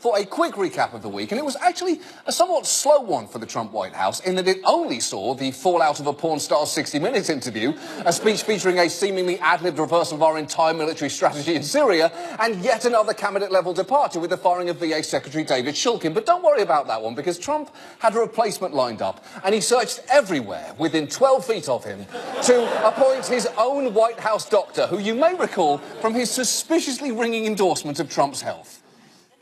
for a quick recap of the week, and it was actually a somewhat slow one for the Trump White House in that it only saw the fallout of a porn star's 60 Minutes interview, a speech featuring a seemingly ad-libbed reversal of our entire military strategy in Syria, and yet another cabinet-level departure with the firing of VA Secretary David Shulkin. But don't worry about that one, because Trump had a replacement lined up, and he searched everywhere within 12 feet of him to appoint his own White House doctor, who you may recall from his suspiciously ringing endorsement of Trump's health.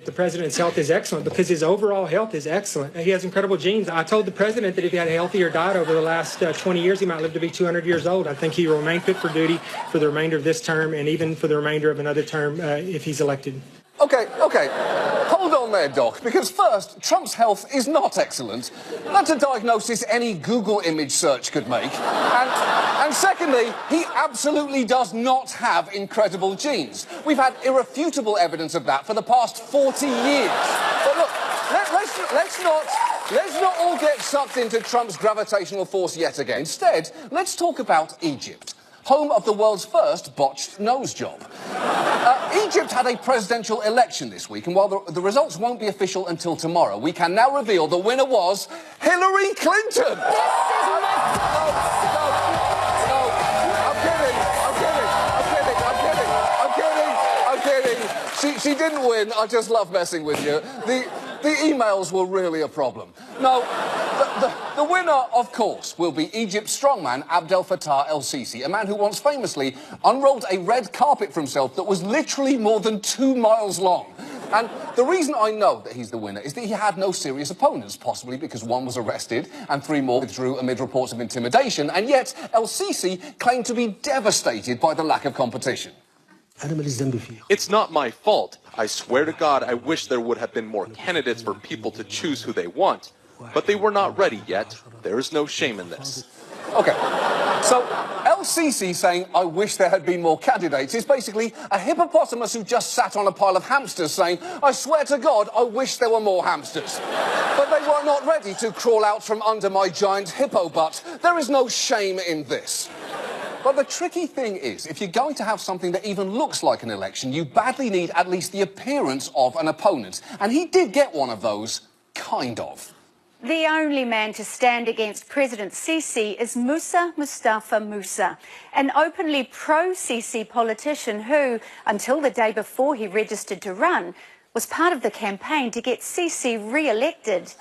The president's health is excellent because his overall health is excellent. He has incredible genes. I told the president that if he had a healthier diet over the last 20 years, he might live to be 200 years old. I think he will remain fit for duty for the remainder of this term and even for the remainder of another term if he's elected. OK. Hold on there, Doc, because first, Trump's health is not excellent. That's a diagnosis any Google image search could make. And secondly, he absolutely does not have incredible genes. We've had irrefutable evidence of that for the past 40 years. But look, let's not all get sucked into Trump's gravitational force yet again. Instead, let's talk about Egypt, home of the world's first botched nose job. Egypt had a presidential election this week, and while the results won't be official until tomorrow, we can now reveal the winner was Hillary Clinton. I'm kidding. She didn't win. I just love messing with you. The emails were really a problem. No, the winner, of course, will be Egypt's strongman Abdel Fattah el-Sisi, a man who once famously unrolled a red carpet for himself that was literally more than 2 miles long. And the reason I know that he's the winner is that he had no serious opponents, possibly because one was arrested and 3 more withdrew amid reports of intimidation, and yet el-Sisi claimed to be devastated by the lack of competition. It's not my fault. I swear to God, I wish there would have been more candidates for people to choose who they want. But they were not ready yet. There is no shame in this. OK, so el-Sisi saying, I wish there had been more candidates, is basically a hippopotamus who just sat on a pile of hamsters saying, I swear to God, I wish there were more hamsters. But they were not ready to crawl out from under my giant hippo butt. There is no shame in this. But the tricky thing is, if you're going to have something that even looks like an election, you badly need at least the appearance of an opponent. And he did get one of those, kind of. The only man to stand against President Sisi is Musa Mustafa Musa, an openly pro-Sisi politician who, until the day before he registered to run, was part of the campaign to get Sisi re-elected.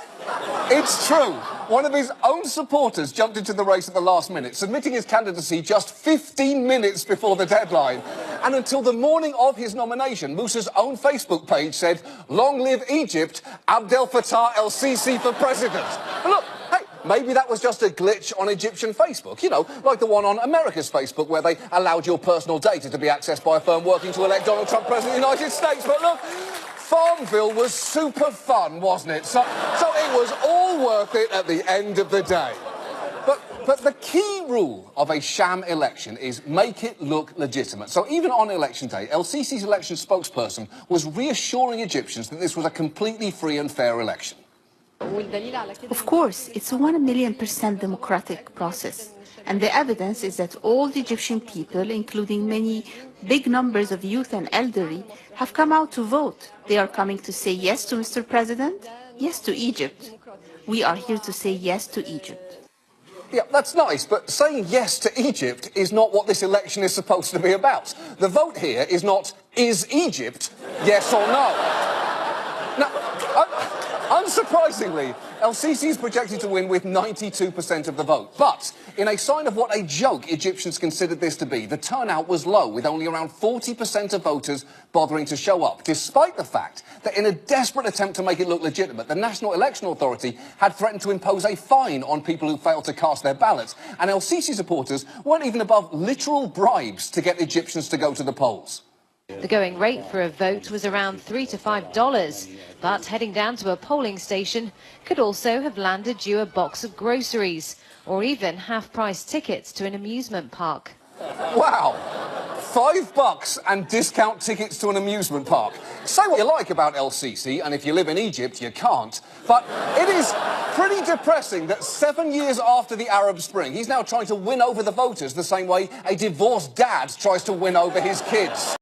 It's true. One of his own supporters jumped into the race at the last minute, submitting his candidacy just 15 minutes before the deadline. And until the morning of his nomination, Musa's own Facebook page said, "Long live Egypt, Abdel Fattah el-Sisi for president." But look, hey, maybe that was just a glitch on Egyptian Facebook, you know, like the one on America's Facebook where they allowed your personal data to be accessed by a firm working to elect Donald Trump president of the United States. But look, Farmville was super fun, wasn't it? So it was all worth it at the end of the day. But the key rule of a sham election is make it look legitimate. So even on election day, el-Sisi's election spokesperson was reassuring Egyptians that this was a completely free and fair election. Of course, it's a 1,000,000% democratic process. And the evidence is that all the Egyptian people, including many big numbers of youth and elderly, have come out to vote. They are coming to say yes to Mr. President, yes to Egypt. We are here to say yes to Egypt. Yeah, that's nice, but saying yes to Egypt is not what this election is supposed to be about. The vote here is not, is Egypt yes or no? Now, unsurprisingly, el-Sisi is projected to win with 92% of the vote. But in a sign of what a joke Egyptians considered this to be, the turnout was low, with only around 40% of voters bothering to show up, despite the fact that in a desperate attempt to make it look legitimate, the National Election Authority had threatened to impose a fine on people who failed to cast their ballots. And el-Sisi supporters weren't even above literal bribes to get Egyptians to go to the polls. The going rate for a vote was around $3 to $5, but heading down to a polling station could also have landed you a box of groceries or even half-price tickets to an amusement park. Wow! $5 and discount tickets to an amusement park. Say what you like about el-Sisi, and if you live in Egypt, you can't. But it is pretty depressing that 7 years after the Arab Spring, he's now trying to win over the voters the same way a divorced dad tries to win over his kids.